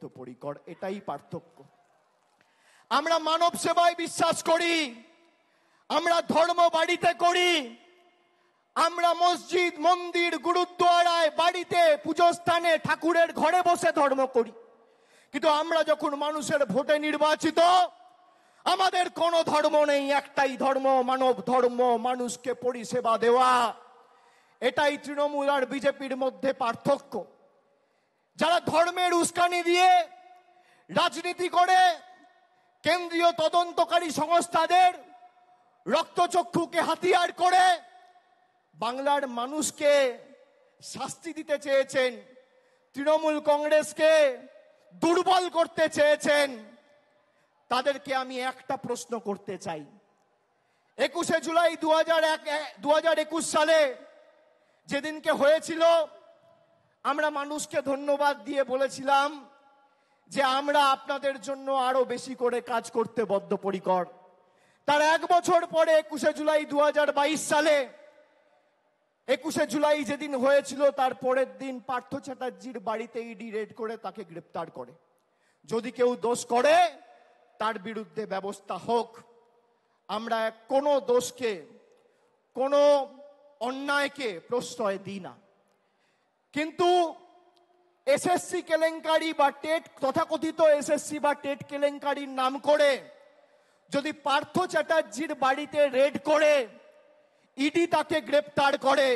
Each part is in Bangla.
পরিকর, এটাই পার্থক্য। আমরা মানব সেবায় বিশ্বাস করি, আমরা ধর্ম বাড়িতে করি, আমরা মসজিদ মন্দির গুরুদ্বারায় বাড়িতে পুজো স্থানে ঠাকুরের ঘরে বসে ধর্ম করি। কিন্তু আমরা যখন মানুষের ভোটে নির্বাচিত, আমাদের কোনো ধর্ম নেই, একটাই ধর্ম, মানব ধর্ম, মানুষকে পরিষেবা দেওয়া। এটাই তৃণমূল আর বিজেপির মধ্যে পার্থক্য। যারা ধর্মের উস্কানি দিয়ে রাজনীতি করে, কেন্দ্রীয় তদন্তকারী সংস্থাদের রক্তচক্ষুকে হাতিয়ার করে বাংলার মানুষকে শাস্তি দিতে চেয়েছেন, তৃণমূল কংগ্রেসকে দুর্বল করতে চেয়েছেন, তাদেরকে আমি একটা প্রশ্ন করতে চাই। 21শে জুলাই 2021 সালে যেদিনকে হয়েছিল, আমরা মানুষকে ধন্যবাদ দিয়ে বলেছিলাম যে আমরা আপনাদের জন্য আরো বেশি করে কাজ করতে বদ্ধপরিকর। তার 1 বছর পরে 21শে জুলাই 2022 সালে 21শে জুলাই যেদিন হয়েছিল, তার পরের দিন পার্থ চ্যাটার্জির বাড়িতে ইডি রেড করে তাকে গ্রেপ্তার করে। যদি কেউ দোষ করে তার বিরুদ্ধে ব্যবস্থা হোক। আমরা কোনো দোষকে, কোনো অন্যায়কে প্রশ্রয় দিই না। কিন্তু এসএসসি কেলেঙ্কারি বা টেট, তথাকথিত এসএসসি বা টেট কেলেঙ্কারির নাম করে যদি পার্থ চ্যাটার্জির বাড়িতে রেড করে ইডি তাকে গ্রেপ্তার করে,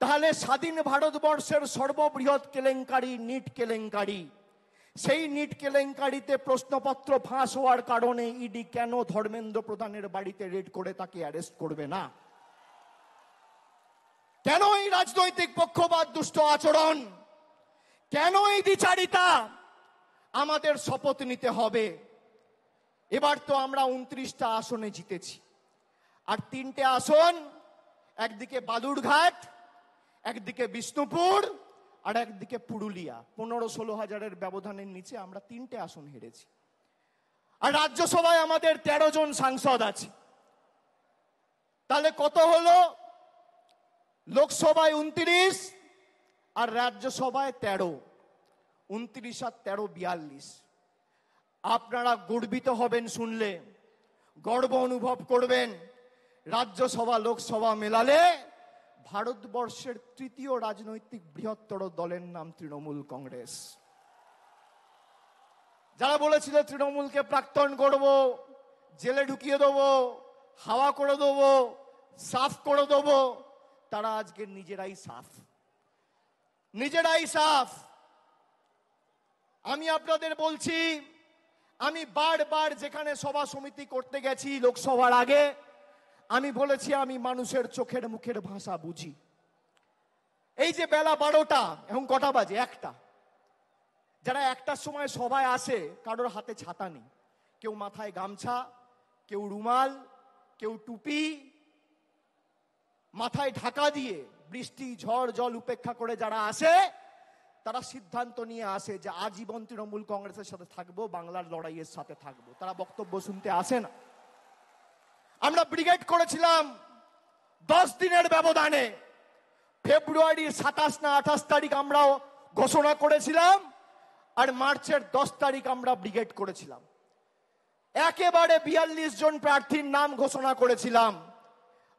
তাহলে স্বাধীন ভারতবর্ষের সর্ববৃহৎ কেলেঙ্কারি নিট কেলেঙ্কারি, সেই নিট কেলেঙ্কারিতে প্রশ্নপত্র ফাঁস হওয়ার কারণে ইডি কেন ধর্মেন্দ্র প্রধানের বাড়িতে রেড করে তাকে অ্যারেস্ট করবে না? কেন এই রাজনৈতিক পক্ষপাত, দুষ্ট আচরণ, কেন এই দ্বিচারিতা? আমাদের শপথ নিতে হবে। এবার তো আমরা 29টা আসনে জিতেছি, আর 3টে আসন, একদিকে বালুরঘাট, একদিকে বিষ্ণুপুর, আর একদিকে পুরুলিয়া, 15-16 হাজারের ব্যবধানের নিচে আমরা 3টে আসন হেরেছি। আর রাজ্যসভায় আমাদের 13 জন সাংসদ আছে। তাহলে কত হলো? লোকসভায় 29 আর রাজ্যসভায় 13, 29 আর 13 42। আপনারা গর্বিত হবেন শুনলে, গর্ব অনুভব করবেন। রাজ্যসভা লোকসভা মেলালে ভারতবর্ষের 3য় রাজনৈতিক বৃহত্তর দলের নাম তৃণমূল কংগ্রেস। যারা বলেছিল তৃণমূলকে প্রাক্তন করব, জেলে ঢুকিয়ে দেবো, হাওয়া করে দেবো, সাফ করে দেবো, তারা আজকে নিজেরাই সাফ, নিজেরাই সাফ। আমি আপনাদের বলছি, আমি বারবার যেখানে সভা সমিতি করতে গেছি লোকসভার আগে, আমি বলেছি আমি মানুষের চোখের মুখের ভাষা বুঝি। এই যে বেলা 12টা, এখন কটা বাজে? 1টা। যারা 1টার সময় সভায় আসে, কারোর হাতে ছাতা নেই, কেউ মাথায় গামছা, কেউ রুমাল, কেউ টুপি, মাথায় ঢাকা দিয়ে বৃষ্টি ঝড় জল উপেক্ষা করে যারা আসে, তারা সিদ্ধান্ত নিয়ে আসে যে আজীবন তৃণমূল কংগ্রেসের সাথে থাকবো, বাংলার লড়াইয়ের সাথে থাকবো। তারা বক্তব্য শুনতে আসে না। আমরা ব্রিগেড করেছিলাম 10 দিনের ব্যবধানে। ফেব্রুয়ারির 27 না 28 তারিখ আমরাও ঘোষণা করেছিলাম, আর মার্চের 10 তারিখ আমরা ব্রিগেড করেছিলাম। একেবারে 42 জন প্রার্থীর নাম ঘোষণা করেছিলাম।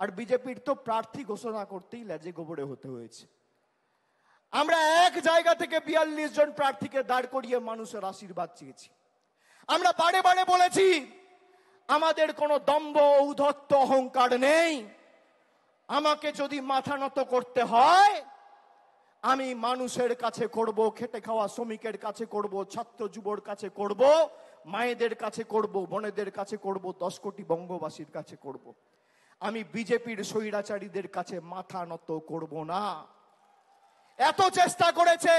আর বিজেপির তো প্রার্থী ঘোষণা করতেই লেজে গোবরে হতে হয়েছে। আমরা এক জায়গা থেকে 42 জন প্রার্থীকে দাঁড় করিয়ে মানুষের আশীর্বাদ চেয়েছি। আমরা বারে বারে বলেছি আমাদের কোনো দম্ভ, ঔদ্ধত্য, অহংকার নেই। আমাকে যদি মাথা নত করতে হয়, আমি মানুষের কাছে করব, খেটে খাওয়া শ্রমিকের কাছে করব, ছাত্র যুবর কাছে করব, মায়েদের কাছে করব, বোনেদের কাছে করব, 10 কোটি বঙ্গবাসীর কাছে করব। আমি বিজেপির স্বৈরাচারীদের কাছে মাথা নত করব না। এত চেষ্টা করেছে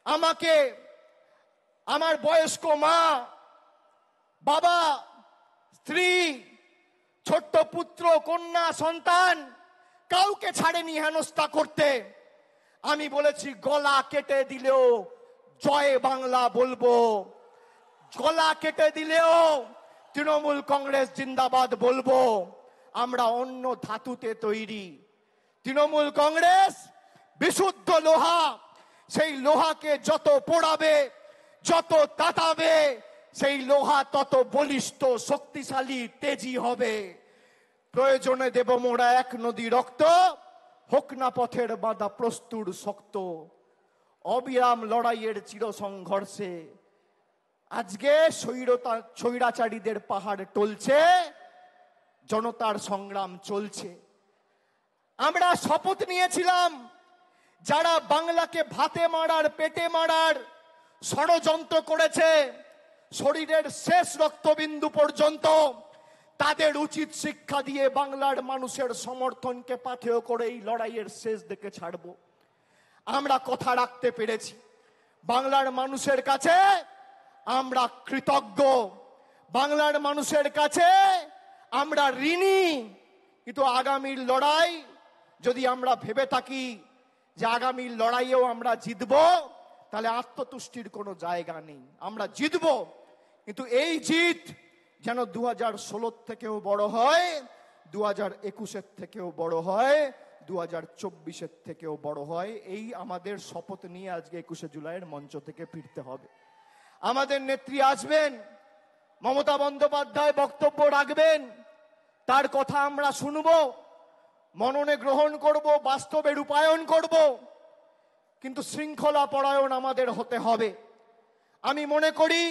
আমাকে আমার বয়স্ক মা, বাবা, স্ত্রী, ছোট্ট পুত্র, কন্যা, সন্তান, কাউকে ছাড়েনি হেনস্থা করতে। আমি বলেছি গলা কেটে দিলেও জয় বাংলা বলবো, গলা কেটে দিলেও তৃণমূল কংগ্রেস জিন্দাবাদ বলবো। আমরা অন্য ধাতুতে তৈরি। তৃণমূল কংগ্রেস বিশুদ্ধ লোহা, সেই লোহাকে যত পোড়াবে, যত তাতাবে, সেই লোহা তত বলিষ্ঠ, শক্তিশালী, তেজি হবে। প্রয়োজনে দেব মোরা এক নদী রক্ত, হোক না পথের বাঁধা প্রস্তুর শক্ত। অবিরাম লড়াইয়ের চির সংঘর্ষে আজকে স্বৈরাচারীদের পাহাড় টলছে, জনতার সংগ্রাম চলছে। আমরা শপথ নিয়েছিলাম, যারা বাংলাকে ভাতে মারার, পেটে মারার ষড়যন্ত্র করেছে, শরীরের শেষ রক্তবিন্দু পর্যন্ত তাদের উচিত শিক্ষা দিয়ে বাংলার মানুষের সমর্থনকে পাথেয় করে এই লড়াইয়ের শেষ দিকে ছাড়ব। আমরা কথা রাখতে পেরেছি। বাংলার মানুষের কাছে আমরা কৃতজ্ঞ, বাংলার মানুষের কাছে আমরা ঋণী। কিন্তু আগামীর লড়াই যদি আমরা ভেবে থাকি যে আগামীর লড়াইয়েও আমরা জিতব, তাহলে আত্মতুষ্টির কোনো জায়গা নেই। আমরা জিতব, কিন্তু এই জিত যেন 2016 থেকেও বড় হয়, 2021 থেকেও বড় হয়, 2024 থেকেও বড় হয়। এই আমাদের শপথ নিয়ে আজকে 21শে জুলাইয়ের মঞ্চ থেকে ফিরতে হবে। আমাদের নেত্রী আসবেন, মমতা বন্দ্যোপাধ্যায় বক্তব্য রাখবেন, তার কথা আমরা শুনব, মননে গ্রহণ করব, বাস্তবে রূপায়ণ করব, কিন্তু শৃঙ্খলা পরায়ণ আমাদের হতে হবে। আমি মনে করি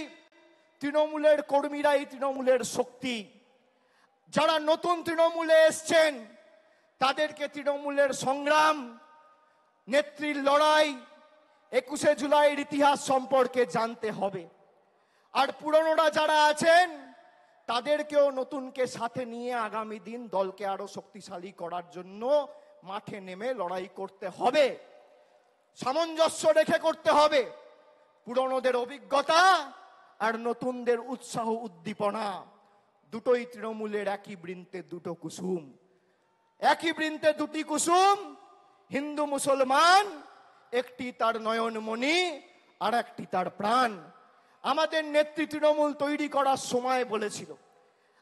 তৃণমূলের কর্মীরাই তৃণমূলের শক্তি। যারা নতুন তৃণমূলে এসছেন তাদেরকে তৃণমূলের সংগ্রাম, নেত্রীর লড়াই, 21শে জুলাইয়ের ইতিহাস সম্পর্কে জানতে হবে। আর পুরনোরা যারা আছেন তাদেরকেও নতুনকে সাথে নিয়ে আগামী দিন দলকে আরো শক্তিশালী করার জন্য মাঠে নেমে লড়াই করতে হবে। সামঞ্জস্য রেখে করতে হবে। পুরনোদের অভিজ্ঞতা আর নতুনদের উৎসাহ উদ্দীপনা, দুটোই তৃণমূলের একই বৃন্তে দুটো কুসুম। একই বৃন্তে দুটি কুসুম, হিন্দু মুসলমান, একটি তার নয়নমণি আর একটি তার প্রাণ। আমাদের নেত্রী তৃণমূল তৈরি করার সময় বলেছিল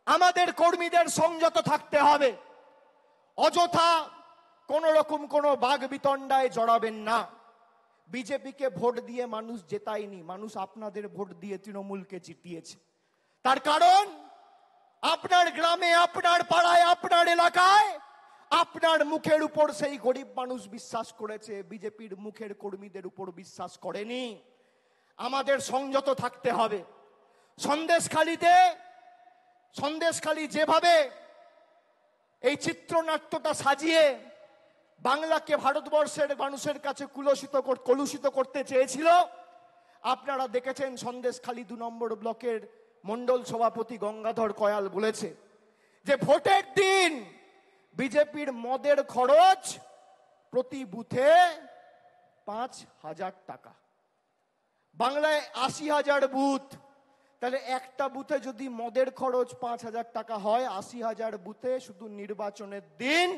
আমাদের কর্মীদের সংযত থাকতে হবে, অযথা কোন রকম কোন বাগ বিতণ্ডায় জড়াবেন না। বিজেপিকে ভোট দিয়ে মানুষ জেতায়নি, মানুষ আপনাদের ভোট দিয়ে তৃণমূলকে জিতিয়েছে। তার কারণ আপনার গ্রামে, আপনার পাড়ায়, আপনার এলাকায় আপনার মুখের উপর সেই গরিব মানুষ বিশ্বাস করেছে, বিজেপির মুখের কর্মীদের উপর বিশ্বাস করেনি। আমাদের সংযত থাকতে হবে। সন্দেশখালী যেভাবে এই চিত্রনাট্যটা সাজিয়ে বাংলাকে ভারতবর্ষের মানুষের কাছে কলুষিত করতে চেয়েছিল, আপনারা দেখেছেন সন্দেশখালী 2 নম্বর ব্লকের মন্ডল সভাপতি গঙ্গাধর কয়াল বলেছে যে ভোটের দিন বিজেপির মদের খরচ প্রতি বুথে 5,000 টাকা। বাংলায় 80,000 বুথ, তাহলে একটা বুথে যদি মদের খরচ 5,000 টাকা হয়, 80,000 বুথে শুধু নির্বাচনের দিন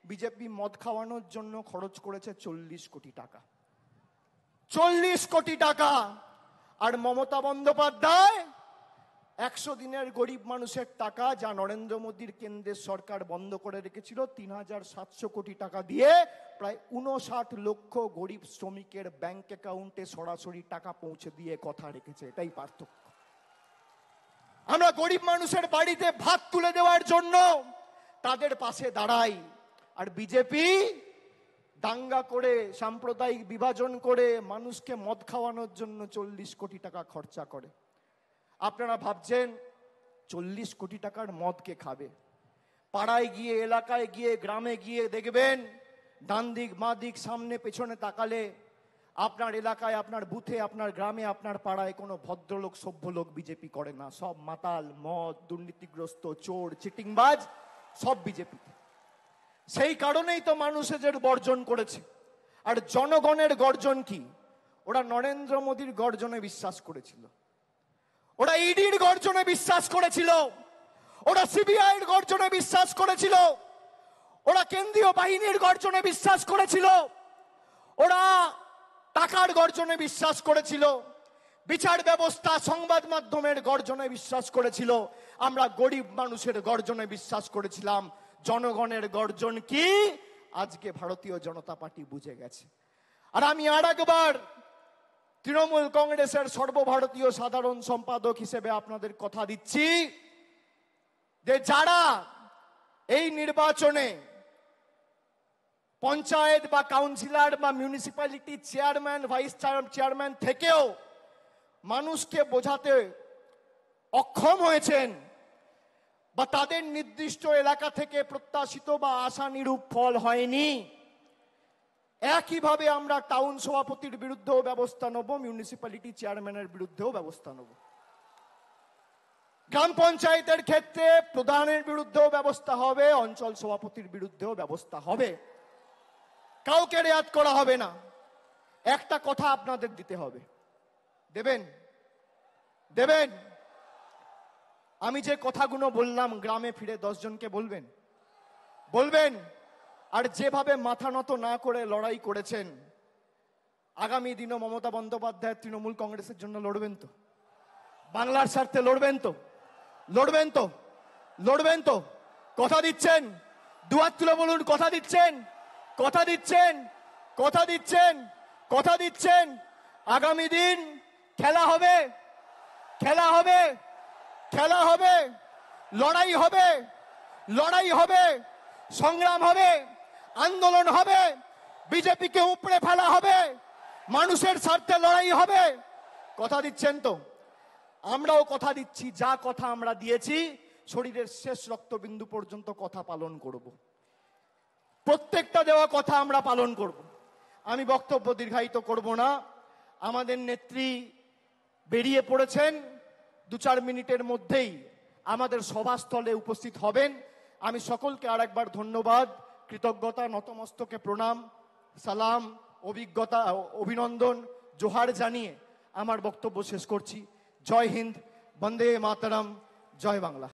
বিজেপি মদ খাওয়ানোর জন্য খরচ করেছে 40 কোটি টাকা। 40 কোটি টাকা। আর মমতা বন্দ্যোপাধ্যায় 100 দিনের গরিব মানুষের টাকা, যা নরেন্দ্র মোদীর কেন্দ্রের সরকার বন্ধ করে রেখেছিল, 3,700 কোটি টাকা দিয়ে প্রায় 59 লক্ষ গরিব শ্রমিকের ব্যাংক অ্যাকাউন্টে সরাসরি টাকা পৌঁছে দিয়ে কথা রেখেছে। এটাই পার্থক্য। আমরা গরিব মানুষের বাড়িতে ভাত তুলে দেওয়ার জন্য তাদের পাশে দাঁড়াই, আর বিজেপি দাঙ্গা করে, সাম্প্রদায়িক বিভাজন করে মানুষকে মদ খাওয়ানোর জন্য 40 কোটি টাকা খরচা করে। আপনারা ভাবছেন 40 কোটি টাকার মদ কে খাবে? পাড়ায় গিয়ে, এলাকায় গিয়ে, গ্রামে গিয়ে দেখবেন ডান দিক, বাঁ দিক, সামনে পেছনে তাকালে আপনার এলাকায়, আপনার বুথে, আপনার গ্রামে, আপনার পাড়ায় কোনো ভদ্রলোক, সভ্য লোক বিজেপি করে না। সব মাতাল, মদ, দুর্নীতিগ্রস্ত, চোর, চিটিংবাজ, সব বিজেপি। সেই কারণেই তো মানুষ এদের বর্জন করেছে। আর জনগণের গর্জন কি? ওরা নরেন্দ্র মোদীর গর্জনে বিশ্বাস করেছিল, ওরা ইডির গর্জনে বিশ্বাস করেছিল, ওরা সিবিআইয়ের গর্জনে বিশ্বাস করেছিল, ওরা কেন্দ্রীয় বাহিনীর গর্জনে বিশ্বাস করেছিল, ওরা টাকার গর্জনে বিশ্বাস করেছিল, বিচার ব্যবস্থা, সংবাদ মাধ্যমের গর্জনে বিশ্বাস করেছিল। আমরা গরিব মানুষের গর্জনে বিশ্বাস করেছিলাম। জনগণের গর্জন কি আজকে ভারতীয় জনতা পার্টি বুঝে গেছে। আর আমি আরেকবার তৃণমূল কংগ্রেসের সর্বভারতীয় সাধারণ সম্পাদক হিসেবে আপনাদের কথা দিচ্ছি যে যারা এই নির্বাচনে পঞ্চায়েত বা কাউন্সিলর বা মিউনিসিপ্যালিটি চেয়ারম্যান ভাইস চেয়ারম্যান থেকেও মানুষকে বোঝাতে অক্ষম হয়েছেন বা তাদের নির্দিষ্ট এলাকা থেকে প্রত্যাশিত বা আশানুরূপ ফল হয়নি, একইভাবে আমরা টাউন সভাপতির বিরুদ্ধেও ব্যবস্থা নেব, মিউনিসিপ্যালিটি চেয়ারম্যানের বিরুদ্ধেও ব্যবস্থা নেব। গ্রাম পঞ্চায়েতের ক্ষেত্রে প্রধানের বিরুদ্ধেও ব্যবস্থা হবে, অঞ্চল সভাপতির বিরুদ্ধেও ব্যবস্থা হবে। কাউকে রেয়াত করা হবে না। একটা কথা আপনাদের দিতে হবে, দেবেন দেবেন আমি যে কথাগুলো বললাম গ্রামে ফিরে 10 জনকে বলবেন বলবেন। আর যেভাবে মাথা নত না করে লড়াই করেছেন, আগামী দিনও মমতা বন্দ্যোপাধ্যায় তৃণমূল কংগ্রেসের জন্য লড়বেন তো? বাংলার স্বার্থে লড়বেন তো? লড়বেন তো? লড়বেন তো? কথা দিচ্ছেন? দুহাত তুলে বলুন কথা দিচ্ছেন? কথা দিচ্ছেন? কথা দিচ্ছেন? কথা দিচ্ছেন? আগামী দিন খেলা হবে, খেলা হবে, খেলা হবে, লড়াই হবে, লড়াই হবে, সংগ্রাম হবে, আন্দোলন হবে, বিজেপিকে উপড়ে ফেলা হবে, মানুষের স্বার্থে লড়াই হবে। কথা দিচ্ছেন তো? আমরাও কথা দিচ্ছি, যা কথা আমরা দিয়েছি শরীরের শেষ রক্তবিন্দু পর্যন্ত কথা পালন করব। প্রত্যেকটা দেওয়া কথা আমরা পালন করব। আমি বক্তব্য দীর্ঘায়িত করব না। আমাদের নেত্রী বেরিয়ে পড়েছেন, 2-4 মিনিটের মধ্যেই আমাদের সভাস্থলে উপস্থিত হবেন। আমি সকলকে আরেকবার ধন্যবাদ, কৃতজ্ঞতা, নতমস্তকে প্রণাম, সালাম, অভিজ্ঞতা, অভিনন্দন, জোহার জানিয়ে আমার বক্তব্য শেষ করছি। জয় হিন্দ, বন্দে মাতরম, জয় বাংলা।